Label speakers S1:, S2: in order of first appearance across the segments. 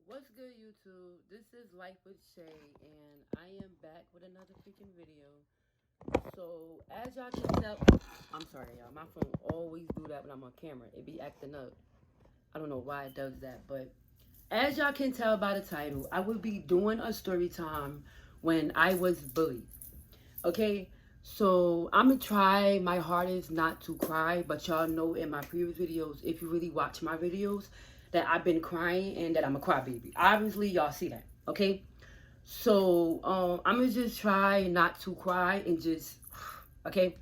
S1: What's good, YouTube? This is Life with Shay, and I am back with another freaking video. So, as y'all can tell, I'm sorry, y'all. My phone always do that when I'm on camera. It be acting up. I don't know why it does that, but as y'all can tell by the title, I will be doing a story time when I was bullied. Okay, so I'm gonna try my hardest not to cry, but y'all know in my previous videos, if you really watch my videos, that I've been crying and that I'm a crybaby. Obviously, y'all see that, okay? So I'm gonna just try not to cry and just, okay?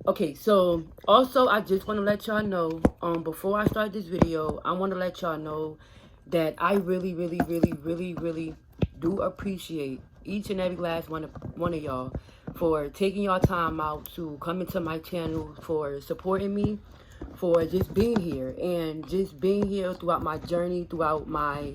S1: Okay, so also I just want to let y'all know, before I start this video, I want to let y'all know that I really do appreciate each and every last one of y'all for taking your time out to come into my channel, for supporting me, for just being here and just being here throughout my journey, throughout my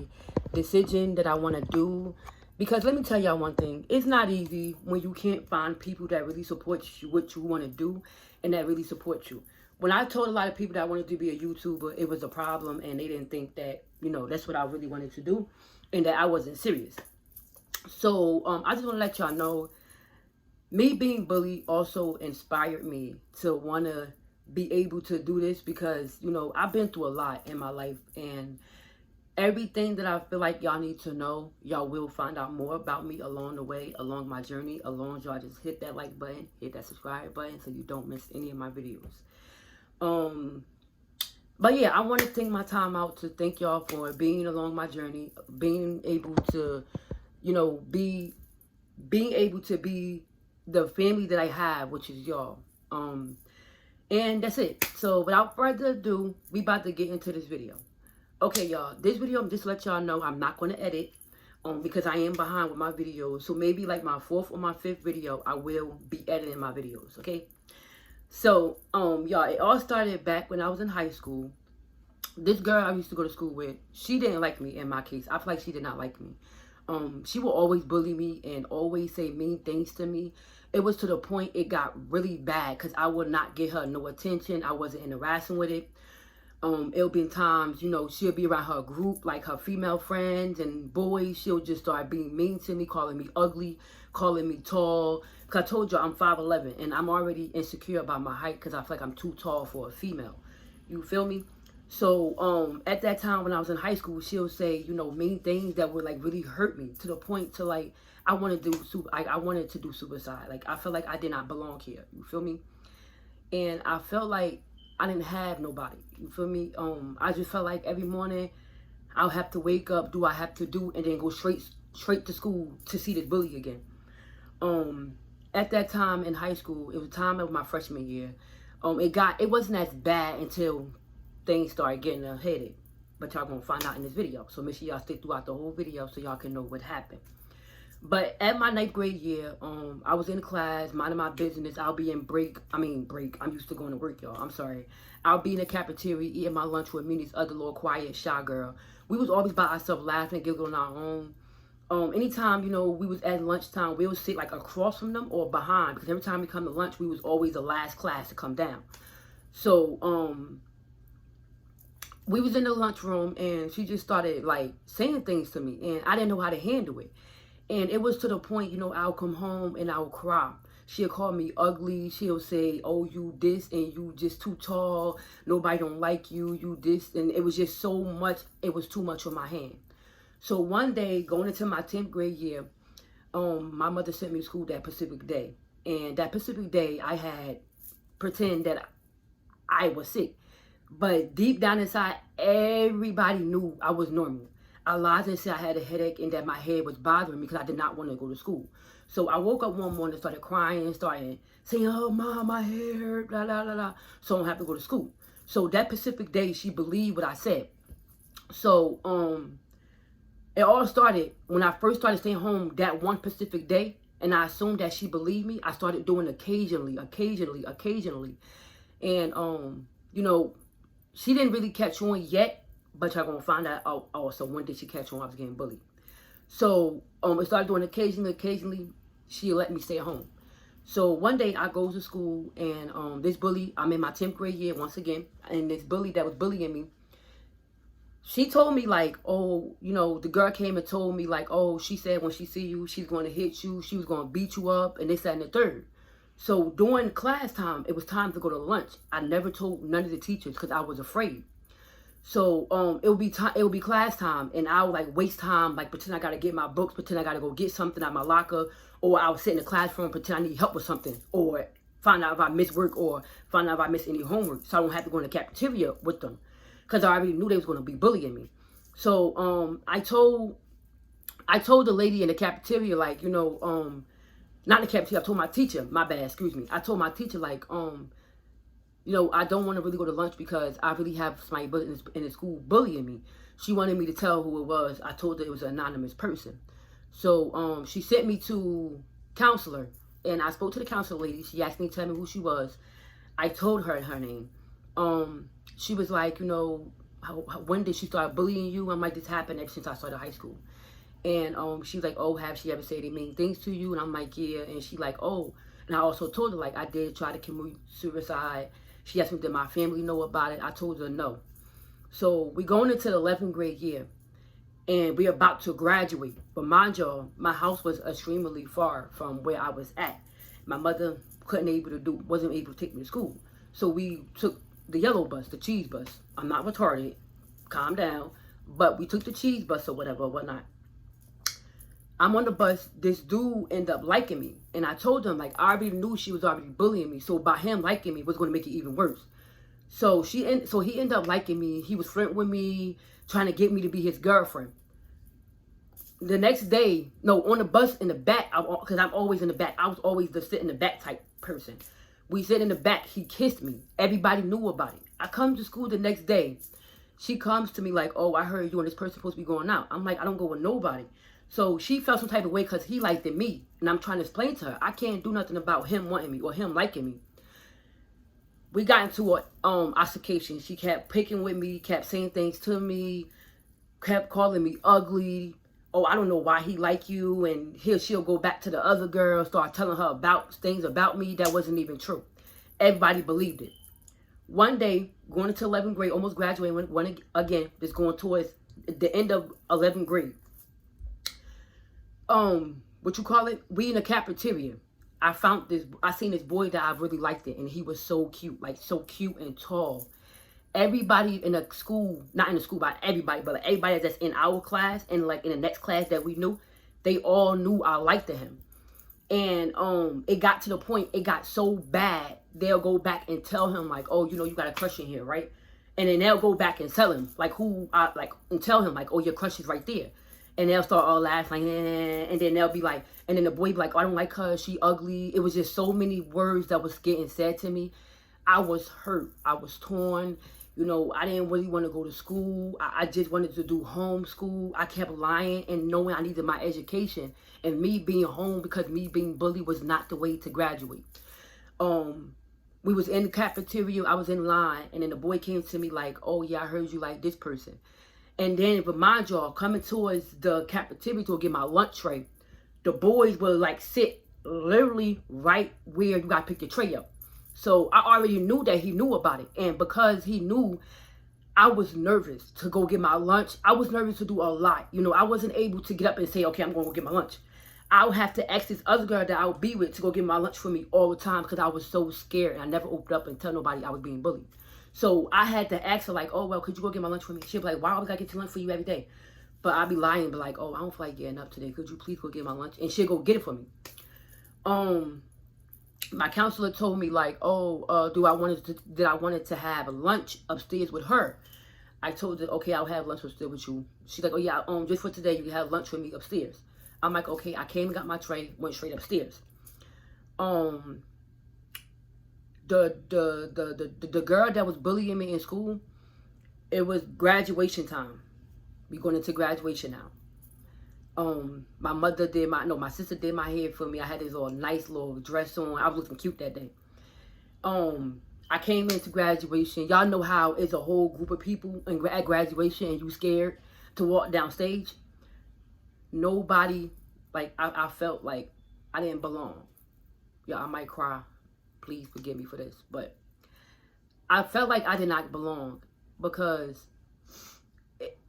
S1: decision that I want to do. Because let me tell y'all one thing, it's not easy when you can't find people that really support you, what you want to do, and that really support you. When I told a lot of people that I wanted to be a YouTuber, it was a problem, and they didn't think that, that's what I really wanted to do, and that I wasn't serious. So I just want to let y'all know, me being bullied also inspired me to want to be able to do this because, I've been through a lot in my life, and everything that I feel like y'all need to know, y'all will find out more about me along the way, along my journey, along y'all just hit that like button, hit that subscribe button so you don't miss any of my videos. But yeah, I want to take my time out to thank y'all for being along my journey, being able to, being able to be the family that I have, which is y'all. And that's it. So without further ado, we about to get into this video. Okay, y'all, this video, I'm just let y'all know I'm not going to edit because I am behind with my videos. So maybe like my 4th or my 5th video, I will be editing my videos, okay? So, y'all, it all started back when I was in high school. This girl I used to go to school with, she didn't like me in my case. I feel like she did not like me. She would always bully me and always say mean things to me. It was to the point it got really bad because I would not give her no attention. I wasn't interacting with it. It'll be times, she'll be around her group, like her female friends and boys. She'll just start being mean to me, calling me ugly, calling me tall. Because I told you I'm 5'11", and I'm already insecure about my height because I feel like I'm too tall for a female. You feel me? So, at that time when I was in high school, she'll say, mean things that would, like, really hurt me to the point to, like, I wanted to do suicide. Like, I felt like I did not belong here. You feel me? And I felt like I didn't have nobody. You feel me? I just felt like every morning I'll have to wake up, do what I have to do, and then go straight to school to see this bully again. At that time in high school, it was time of my freshman year. It wasn't as bad until things started getting headed. But y'all gonna find out in this video. So make sure y'all stick throughout the whole video so y'all can know what happened. But at my 9th grade year, I was in class, minding my business. I'll be in break. I'm used to going to work, y'all. I'm sorry. I'll be in the cafeteria eating my lunch with me and this other little quiet, shy girl. We was always by ourselves laughing, giggling on our own. Anytime, we was at lunchtime, we would sit like across from them or behind. Because every time we come to lunch, we was always the last class to come down. So, we was in the lunchroom and she just started like saying things to me. And I didn't know how to handle it. And it was to the point, I'll come home and I'll cry. She'll call me ugly. She'll say, oh, you this and you just too tall. Nobody don't like you. You this. And it was just so much. It was too much on my hand. So one day, going into my 10th grade year, my mother sent me to school that Pacific day. And that Pacific day, I had pretend that I was sick. But deep down inside, everybody knew I was normal. I lied and said I had a headache and that my head was bothering me because I did not want to go to school. So I woke up one morning, started crying, and started saying, oh, Mom, my head hurt, blah, blah, blah, blah. So I don't have to go to school. So that Pacific day, she believed what I said. So it all started when I first started staying home that one Pacific day, and I assumed that she believed me. I started doing occasionally. And, she didn't really catch on yet. But y'all gonna find out also one day she catch on I was getting bullied. So I started doing occasionally she let me stay at home. So one day I go to school and this bully, I'm in my 10th grade year once again, and this bully that was bullying me, She told me like, oh, the girl came and told me like, oh, she said when she see you, she's going to hit you. She was going to beat you up and this, that, and the third. So during class time, it was time to go to lunch. I never told none of the teachers because I was afraid. So it would be class time, and I would like waste time, like pretend I gotta get my books, pretend I gotta go get something out my locker, or I would sit in the classroom, pretend I need help with something, or find out if I miss work, or find out if I miss any homework, so I don't have to go in the cafeteria with them, because I already knew they was gonna be bullying me. So I told the lady in the cafeteria, like, not in the cafeteria, I told my teacher, my bad, excuse me. I told my teacher like, I don't want to really go to lunch because I really have somebody in the school bullying me. She wanted me to tell who it was. I told her it was an anonymous person. So she sent me to counselor, and I spoke to the counselor lady. She asked me to tell me who she was. I told her her name. She was like, when did she start bullying you? I'm like, this happened ever since I started high school. And she was like, oh, have she ever said any mean things to you? And I'm like, yeah. And she like, oh. And I also told her, like, I did try to commit suicide. She asked me, did my family know about it? I told her no. So we're going into the 11th grade year, and we're about to graduate. But mind y'all, my house was extremely far from where I was at. My mother wasn't able to take me to school. So we took the yellow bus, the cheese bus. I'm not retarded. Calm down. But we took the cheese bus or whatnot. I'm on the bus. This dude ended up liking me. And I told him, like, I already knew she was already bullying me. So by him liking me was going to make it even worse. So he ended up liking me. He was flirting with me, trying to get me to be his girlfriend. The next day, no, on the bus in the back, because I'm always in the back. I was always the sit in the back type person. We sit in the back. He kissed me. Everybody knew about it. I come to school the next day. She comes to me like, oh, I heard you and this person supposed to be going out. I'm like, I don't go with nobody. So she felt some type of way because he liked me. And I'm trying to explain to her, I can't do nothing about him wanting me or him liking me. We got into an altercation. She kept picking with me, kept saying things to me, kept calling me ugly. Oh, I don't know why he like you. And she'll go back to the other girl, start telling her about things about me that wasn't even true. Everybody believed it. One day, going into 11th grade, almost graduating, again, just going towards the end of 11th grade. We in the cafeteria. I seen this boy that I really liked it, and he was so cute, like so cute and tall. Everybody in the school, not in the school, but everybody, but like everybody that's in our class and like in the next class that we knew, they all knew I liked him. And it got to the point, it got so bad, they'll go back and tell him like, oh, you got a crush in here, right? And then they'll go back and tell him like and tell him like, oh, your crush is right there. And they'll start all laughing, like, and then they'll be like, and then the boy be like, oh, I don't like her, she ugly. It was just so many words that was getting said to me. I was hurt. I was torn. I didn't really want to go to school. I just wanted to do homeschool. I kept lying and knowing I needed my education. And me being home because me being bullied was not the way to graduate. We was in the cafeteria. I was in line. And then the boy came to me like, oh, yeah, I heard you like this person. And then, but mind y'all, coming towards the cafeteria to get my lunch tray, the boys would like sit literally right where you got to pick your tray up. So I already knew that he knew about it. And because he knew, I was nervous to go get my lunch. I was nervous to do a lot. I wasn't able to get up and say, okay, I'm going to go get my lunch. I would have to ask this other girl that I would be with to go get my lunch for me all the time because I was so scared. And I never opened up and tell nobody I was being bullied. So I had to ask her like, oh, well, could you go get my lunch for me? She'd be like, why would I get your lunch for you every day? But I'd be lying, but like, oh, I don't feel like getting up today. Could you please go get my lunch? And she'd go get it for me. My counselor told me like, oh, did I wanted to have a lunch upstairs with her? I told her, okay, I'll have lunch upstairs with you. She's like, oh yeah, just for today, you can have lunch with me upstairs. I'm like, okay. I came and got my tray, went straight upstairs. The girl that was bullying me in school, it was graduation time. We going into graduation now. My sister did my hair for me. I had this all nice little dress on. I was looking cute that day. I came into graduation. Y'all know how it's a whole group of people at graduation and you scared to walk down stage. Nobody, like, I felt like I didn't belong. Yeah, I might cry. Please forgive me for this. But I felt like I did not belong because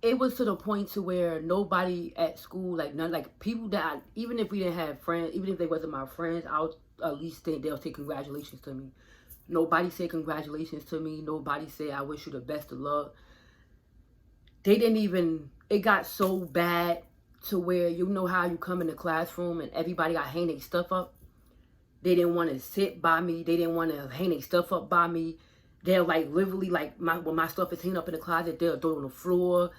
S1: it was to the point to where nobody at school, like none, like people that even if we didn't have friends, even if they wasn't my friends, I'll at least think they'll say congratulations to me. Nobody said congratulations to me. Nobody said I wish you the best of luck. They didn't even. It got so bad to where, you know how you come in the classroom and everybody got hang their stuff up. They didn't want to sit by me. They didn't want to hang their stuff up by me. They'll like literally like when my stuff is hanging up in the closet, they'll throw it on the floor.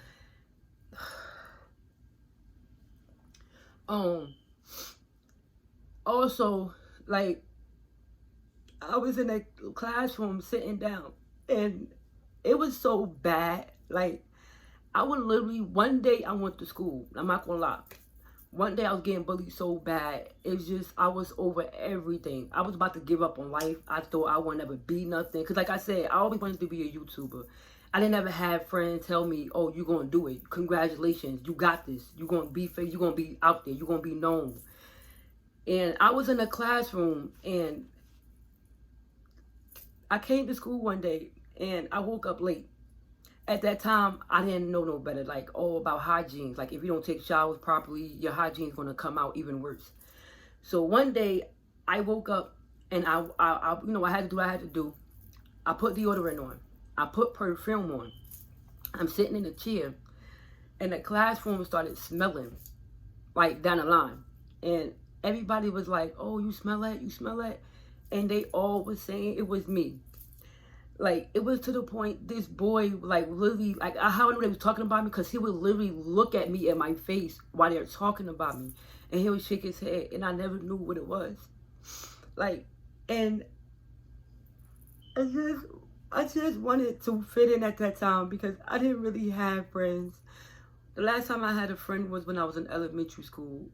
S1: Also, like, I was in a classroom sitting down, and it was so bad. Like, I would literally, one day I went to school. I'm not gonna lie. One day I was getting bullied so bad. It's just, I was over everything. I was about to give up on life. I thought I would never be nothing. Because like I said, I always wanted to be a YouTuber. I didn't ever have friends tell me, oh, you're going to do it. Congratulations. You got this. You're going to be famous. You're going to be out there. You're going to be known. And I was in a classroom, and I came to school one day, and I woke up late. At that time, I didn't know no better, like, all about hygiene. Like, if you don't take showers properly, your hygiene's going to come out even worse. So one day, I woke up, and I had to do what I had to do. I put deodorant on. I put perfume on. I'm sitting in a chair, and the classroom started smelling, like, down the line. And everybody was like, oh, you smell that? You smell that? And they all was saying it was me. Like, it was to the point, this boy, like, literally, like, how I knew they was talking about me, because he would literally look at me in my face while they were talking about me. And he would shake his head, and I never knew what it was. Like, and I just wanted to fit in at that time, because I didn't really have friends. The last time I had a friend was when I was in elementary school.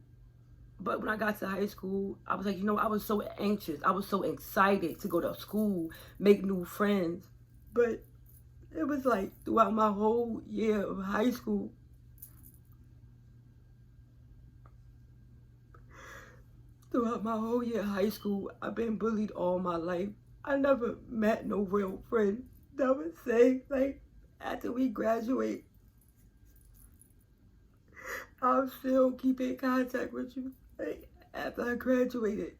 S1: But when I got to high school, I was like, I was so anxious. I was so excited to go to school, make new friends. But it was like throughout my whole year of high school, I've been bullied all my life. I never met no real friend that would say, like, after we graduate, I'll still keep in contact with you. Like, after I graduated,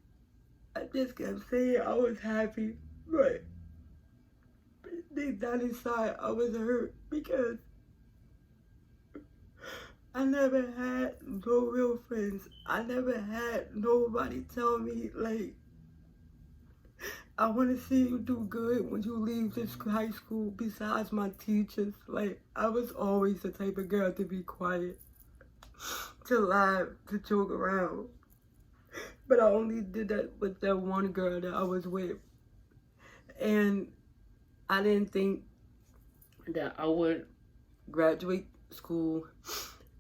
S1: I just kept saying I was happy, but deep down inside, I was hurt, because I never had no real friends. I never had nobody tell me, like, I want to see you do good when you leave this high school, besides my teachers. Like, I was always the type of girl to be quiet, to laugh, to joke around. But I only did that with that one girl that I was with. And I didn't think that I would graduate school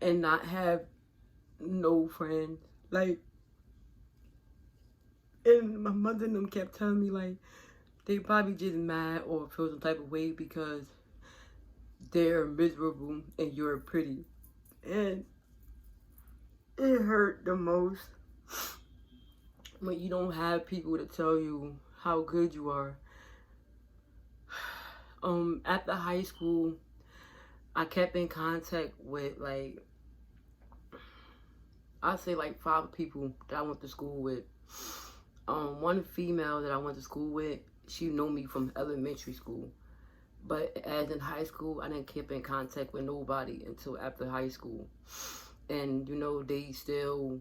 S1: and not have no friends. Like, and my mother and them kept telling me, like, they probably just mad or feel some type of way because they're miserable and you're pretty. And it hurt the most when you don't have people to tell you how good you are. After high school, I kept in contact with, like, I'd say like 5 people that I went to school with. One female that I went to school with, she knew me from elementary school. But as in high school, I didn't keep in contact with nobody until after high school. And, they still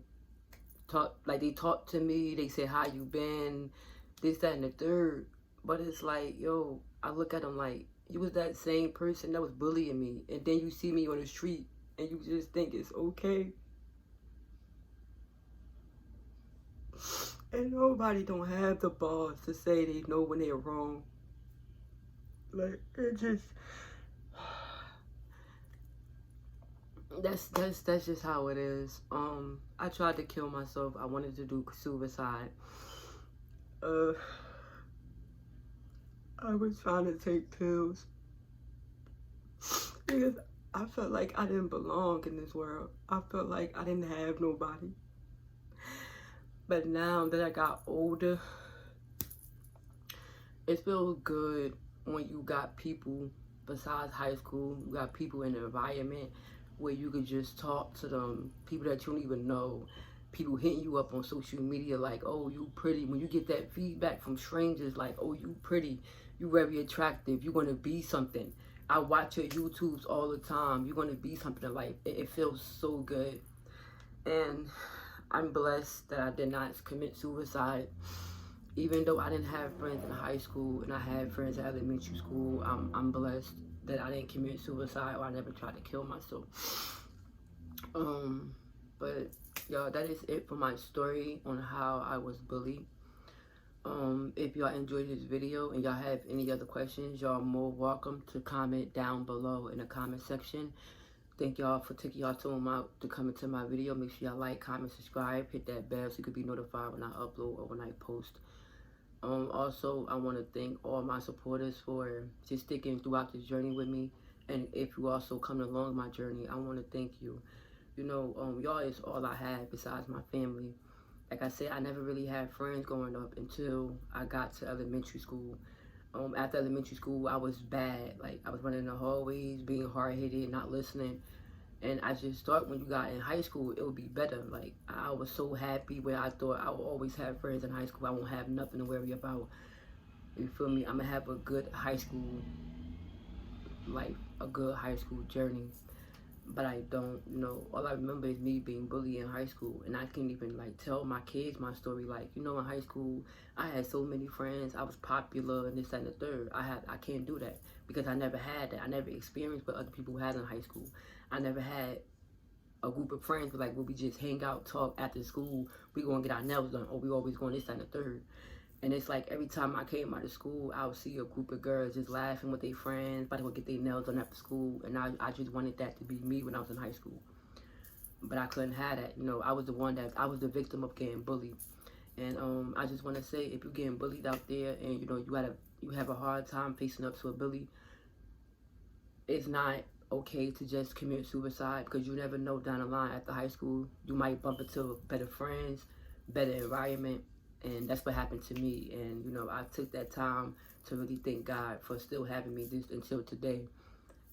S1: they talked to me. They said, how you been? This, that, and the third. But it's like, yo, I look at them like, you was that same person that was bullying me. And then you see me on the street and you just think it's okay. And nobody don't have the balls to say they know when they're wrong. Like, it just, that's just how it is. I tried to kill myself. I wanted to do suicide. I was trying to take pills because I felt like I didn't belong in this world. I felt like I didn't have nobody. But now that I got older, it feels good when you got people besides high school, you got people in the environment where you could just talk to them, people that you don't even know, people hitting you up on social media like, oh, you pretty. When you get that feedback from strangers like, oh, you pretty, you very attractive, you're going to be something. I watch your YouTubes all the time. You're going to be something in life. It feels so good. And I'm blessed that I did not commit suicide. Even though I didn't have friends in high school and I had friends in elementary school, I'm blessed that I didn't commit suicide or I never tried to kill myself. But y'all, that is it for my story on how I was bullied. If y'all enjoyed this video and y'all have any other questions, y'all more welcome to comment down below in the comment section. Thank y'all for taking y'all time out to come into my video. Make sure y'all like, comment, subscribe, hit that bell so you can be notified when I upload or when I post. Also, I want to thank all my supporters for just sticking throughout this journey with me. And if you also come along my journey, I want to thank you. You know, y'all is all I have besides my family. Like I said, I never really had friends growing up until I got to elementary school. After elementary school, I was bad. Like, I was running in the hallways, being hard-headed, not listening. And I just thought when you got in high school, it would be better. Like, I was so happy where I thought I would always have friends in high school. I won't have nothing to worry about. You feel me? I'm going to have a good high school life, a good high school journey. But I don't, you know, all I remember is me being bullied in high school. And I can't even, like, tell my kids my story. Like, you know, in high school, I had so many friends. I was popular and this, that, and the third. I can't do that because I never had that. I never experienced what other people had in high school. I never had a group of friends where, like, where we just hang out, talk after school. We going to get our nails done. Or we always going this, that, and the third. And it's like every time I came out of school, I would see a group of girls just laughing with their friends, about to go get their nails done after school. And I just wanted that to be me when I was in high school. But I couldn't have that. You know, I was the victim of getting bullied. And I just want to say, if you're getting bullied out there and, you know, you have a hard time facing up to a bully, it's not okay to just commit suicide because you never know down the line after high school. You might bump into better friends, better environment. And that's what happened to me. And, you know, I took that time to really thank God for still having me this until today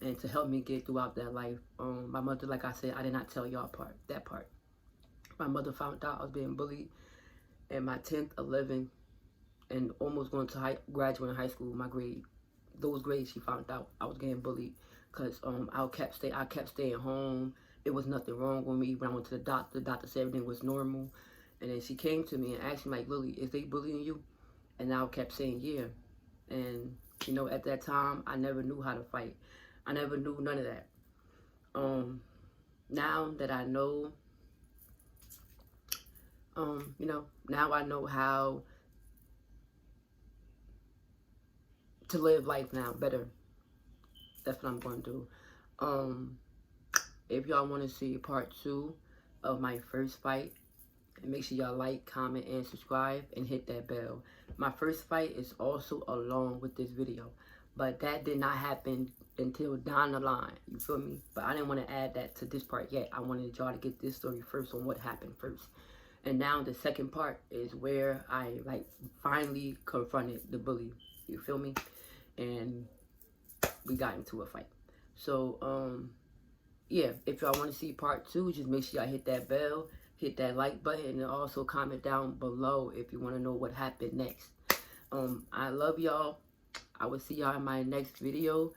S1: and to help me get throughout that life. My mother, like I said, I did not tell y'all that part. My mother found out I was being bullied in my 10th, 11th, and almost going to graduating high school, my grade. Those grades, she found out I was getting bullied because I kept staying home. It was nothing wrong with me. When I went to the doctor said everything was normal. And then she came to me and asked me, like, Lily, is they bullying you? And I kept saying, yeah. And, you know, at that time, I never knew how to fight. I never knew none of that. Now that I know, you know, now I know how to live life now better. That's what I'm going to do. If y'all want to see part 2 of my first fight, and make sure y'all like, comment, and subscribe, and hit that bell. My first fight is also along with this video. But that did not happen until down the line. You feel me? But I didn't want to add that to this part yet. I wanted y'all to get this story first on what happened first. And now the second part is where I, like, finally confronted the bully. You feel me? And we got into a fight. So, yeah, if y'all want to see part 2, just make sure y'all hit that bell. Hit that like button and also comment down below if you want to know what happened next. I love y'all. I will see y'all in my next video.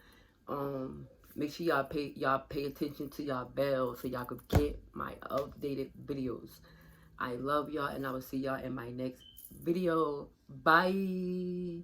S1: Make sure y'all pay attention to y'all bell so y'all could get my updated videos. I love y'all and I will see y'all in my next video. Bye.